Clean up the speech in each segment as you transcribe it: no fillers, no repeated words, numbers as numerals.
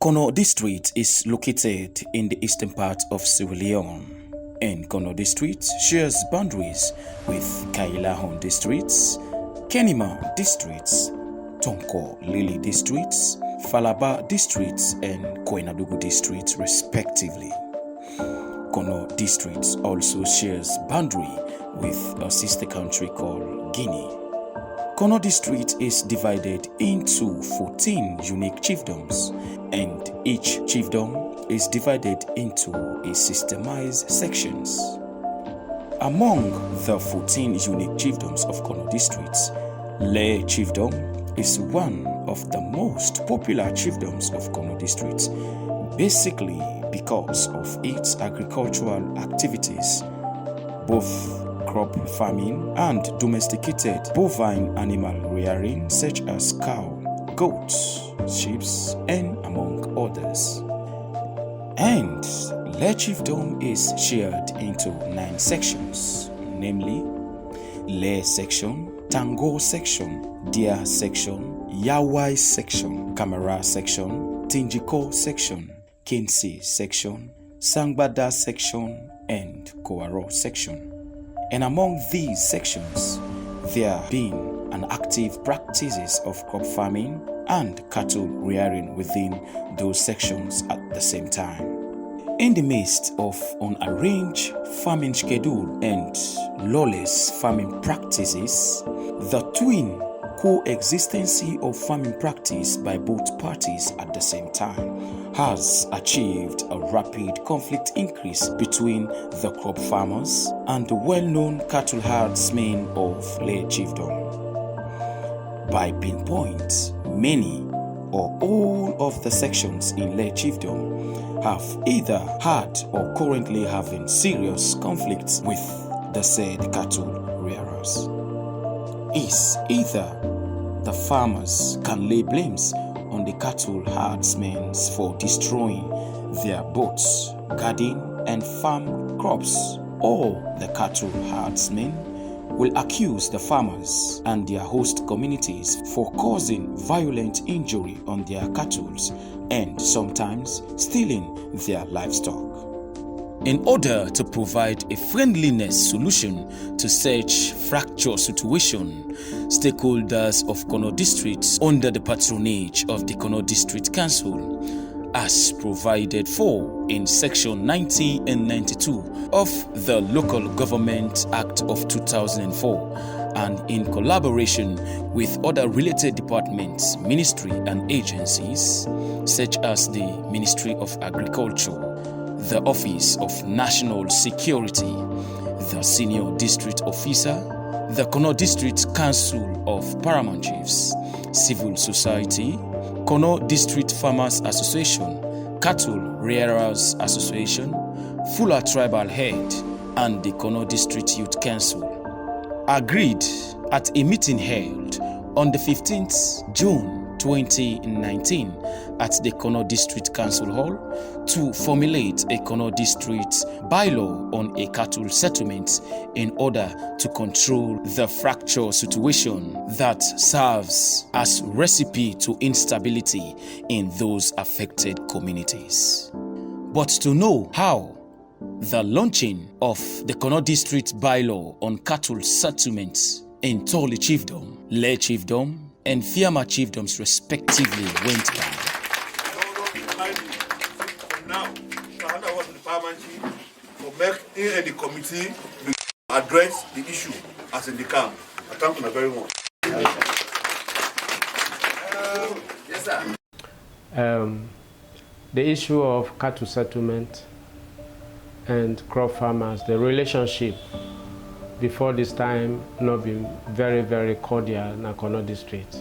Kono District is located in the eastern part of Sierra Leone, and Kono District shares boundaries with Kailahon Districts, Kenima Districts, Tonko Lili Districts, Falaba Districts, and Koenadugu Districts respectively. Kono District also shares boundary with a sister country called Guinea. Kono District is divided into 14 unique chiefdoms, and each chiefdom is divided into a systemized sections. Among the 14 unique chiefdoms of Kono District, Le Chiefdom is one of the most popular chiefdoms of Kono District, basically because of its agricultural activities, both crop farming and domesticated bovine animal rearing such as cow, goats, sheep, and among others. And Le Chiefdom is shared into 9 sections, namely Le section, Tango section, Dia section, Yawai section, Kamara section, Tinjiko section, Kinsi section, Sangbada section, and Koaro section. And among these sections, there have been an active practices of crop farming and cattle rearing within those sections at the same time. In the midst of an arranged farming schedule and lawless farming practices, the twin coexistence of farming practice by both parties at the same time has achieved a rapid conflict increase between the crop farmers and the well-known cattle herdsmen of Le Chiefdom. By pinpoint, many or all of the sections in Le Chiefdom have either had or currently having serious conflicts with the said cattle rearers. Is either the farmers can lay blames on the cattle herdsmen for destroying their boats, garden and farm crops, or the cattle herdsmen will accuse the farmers and their host communities for causing violent injury on their cattle and sometimes stealing their livestock. In order to provide a friendliness solution to such fracture situation, stakeholders of Kono District under the patronage of the Kono District Council, as provided for in Section 90 and 92 of the Local Government Act of 2004, and in collaboration with other related departments, ministry and agencies such as the Ministry of Agriculture, the Office of National Security, the Senior District Officer, the Kono District Council of Paramount Chiefs, Civil Society, Kono District Farmers Association, Cattle Rearers Association, Fuller Tribal Head, and the Kono District Youth Council agreed at a meeting held on the 15th June 2019 at the Kono District Council Hall to formulate a Kono District bylaw on a cattle settlement in order to control the fracture situation that serves as recipe to instability in those affected communities. But to know how the launching of the Kono District bylaw on cattle settlements in Toli Chiefdom, Le Chiefdom, and Fiama Chiefdoms respectively went down. Now, I was the Paramount Chief for make the committee address the issue as in the camp. I thank you very much. Yes, sir. The issue of cattle settlement and crop farmers, the relationship before this time not been very, very cordial in Kono District.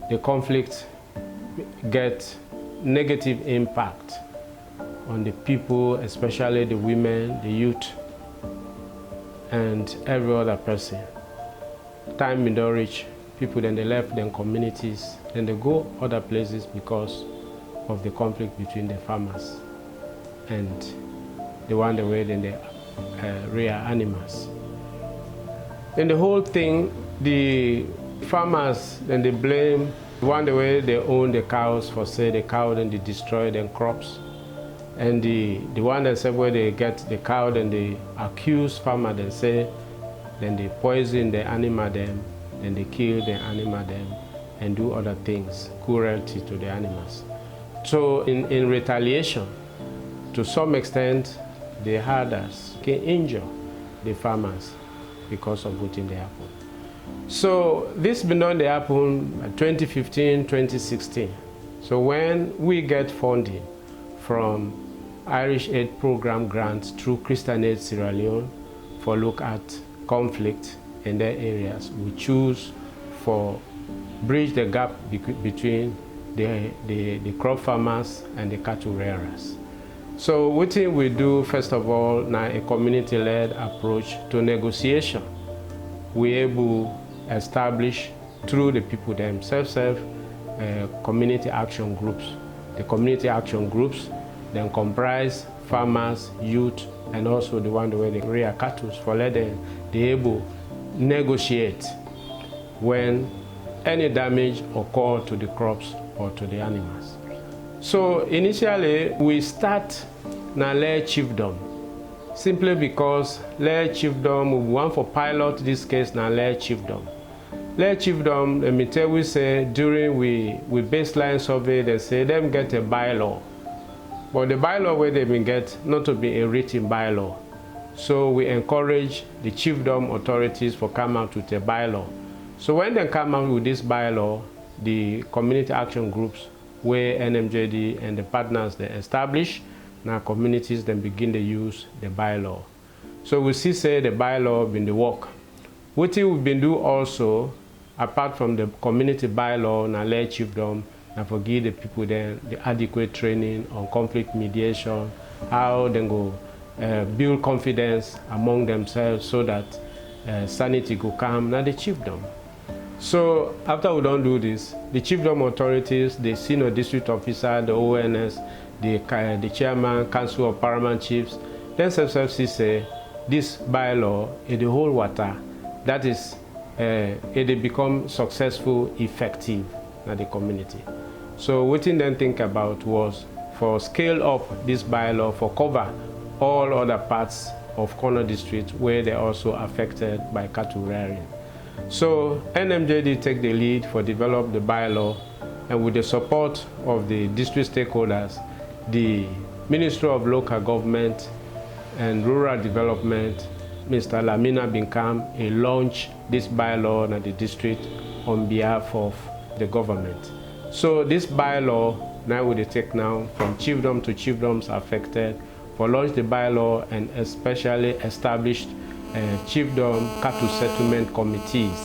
The conflict get negative impact on the people, especially the women, the youth, and every other person. Time in the reach, people then they left their communities, then they go other places because of the conflict between the farmers and the one the way then they rear animals. In the whole thing, the farmers then they blame One the way they own the cows for say the cow, then they destroy their crops. And the one that said where they get the cow, then they accuse farmer, then say, then they poison the animal them, then they kill the animal them, and do other things, cruelty to the animals. So in retaliation, to some extent, the herders can injure the farmers because of what they happen. So this been done, they happen 2015, 2016. So when we get funding from Irish Aid Program grants through Christian Aid Sierra Leone for look at conflict in their areas, we choose for bridge the gap between the crop farmers and the cattle rearers. So what we do, first of all, now a community-led approach to negotiation. We able establish through the people themselves community action groups. The community action groups then comprise farmers, youth, and also the one where they rear cattle for let them be able negotiate when any damage occur to the crops or to the animals. So initially we start na Lair Chiefdom, simply because Lair Chiefdom, we want for pilot this case na Lair Chiefdom. Lair Chiefdom, let me tell we say during we baseline survey, they say them get a bylaw. But the bylaw where they been get not to be a written bylaw. So we encourage the chiefdom authorities for come out with a bylaw. So when they come out with this bylaw, the community action groups where N.M.J.D and the partners they establish, now communities then begin to use the bylaw. So we see say the bylaw been the work. What we've been do also, apart from the community bylaw, now Lair Chiefdom, and for give the people then the adequate training on conflict mediation, how they go build confidence among themselves so that sanity go come now the chiefdom. So after we don't do this, the chiefdom authorities, the senior district officer, the ONS, the chairman, council of paramount chiefs, then themselves say this bylaw in the whole water, that is it become successful, effective in the community. So what we then think about was for scale up this bylaw for cover all other parts of Kono District where they're also affected by cattle rearing. So NMJD take the lead for develop the bylaw, and with the support of the district stakeholders, the Ministry of Local Government and Rural Development, Mr. Lamina Binkam, he launched this bylaw in the district on behalf of the government. So this bylaw now will take now from chiefdom to chiefdoms affected for launch the bylaw and especially established chiefdom cattle settlement committees.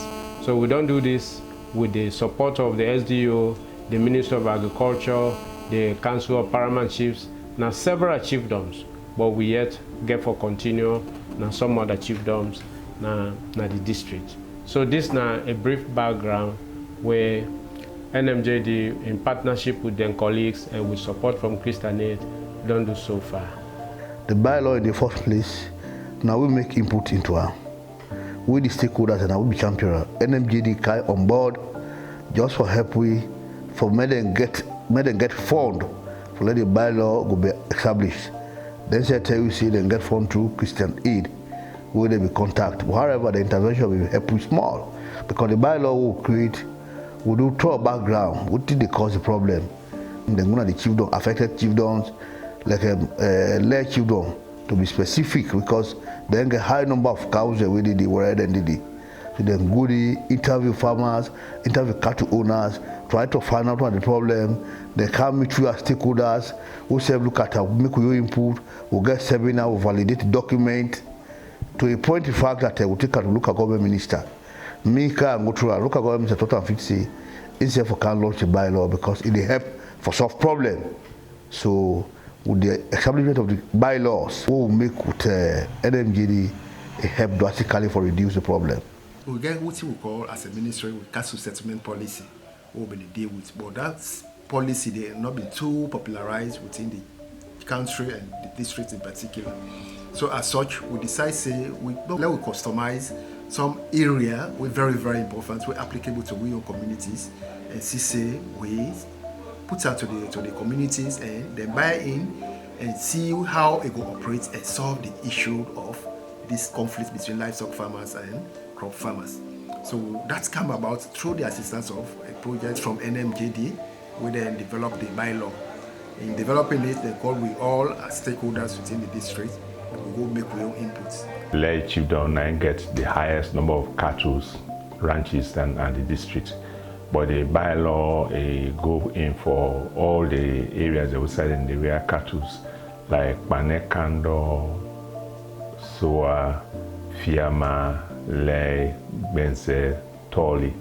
So we don't do this with the support of the SDO, the Ministry of Agriculture, the Council of Paramount Chiefs, now several chiefdoms, but we yet get for continue now some other chiefdoms now the district. So this now a brief background where NMJD in partnership with their colleagues and with support from Christian Aid don't do so far. The bylaw in the first place, now we make input into her. We the stakeholders and I will be champion. NMJD carry on board just for help for make them get fund for let the bylaw go be established. Then say tell you see them get fund through Christian Aid where they be contact. However, the intervention will help you small because the bylaw will create, will do thorough background. What did they cause the problem? Then one of the chiefdom affected chiefdoms like Lair Chiefdom to be specific because they get high number of cows that we did where they did it. So then go interview farmers, interview cattle owners, try to find out what the problem. They come meet you as stakeholders, who say look at make your input, we'll get seminar, we'll validate the document to a point in fact that we'll take a look at government minister. Me can go through a local government minister total fix it, instead for can launch a bylaw because it will help for solve problem. So with the establishment of the bylaws, we will make with NMJD a help drastically for reduce the problem. We get what we call as a ministry with cattle settlement policy, what we deal with. But that policy they not been too popularized within the country and the district in particular. So as such, we decide say we customize some area were very, very important, were applicable to our communities, and CC ways put out to the communities and then buy in and see how it will operate and solve the issue of this conflict between livestock farmers and crop farmers. So that's come about through the assistance of a project from N.M.J.D. We then developed the bylaw. In developing it, they call we all as stakeholders within the district, and we go make our own inputs. Let Chiefdom and get the highest number of cattle ranches and the district. But the bylaw go in for all the areas that we said in the rear cattle, like Panekando, Soa, Fiama, Lei, Bense, Toli.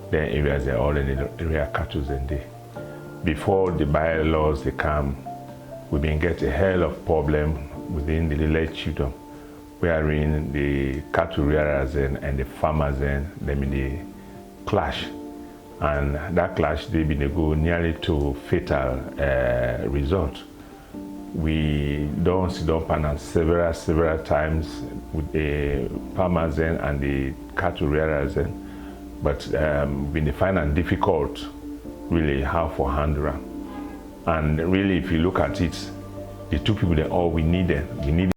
The areas are all in the rear cattle in there. Before the bylaws they come, we've been getting a hell of problem within the village Chiefdom, wherein the cattle rearers and the farmers them in the clash. And that clash, they been go nearly to fatal result. We don't sit up and several times with the farmers and the cattle rearers, but we find it difficult really how for handler. And really, if you look at it, the two people that all we needed.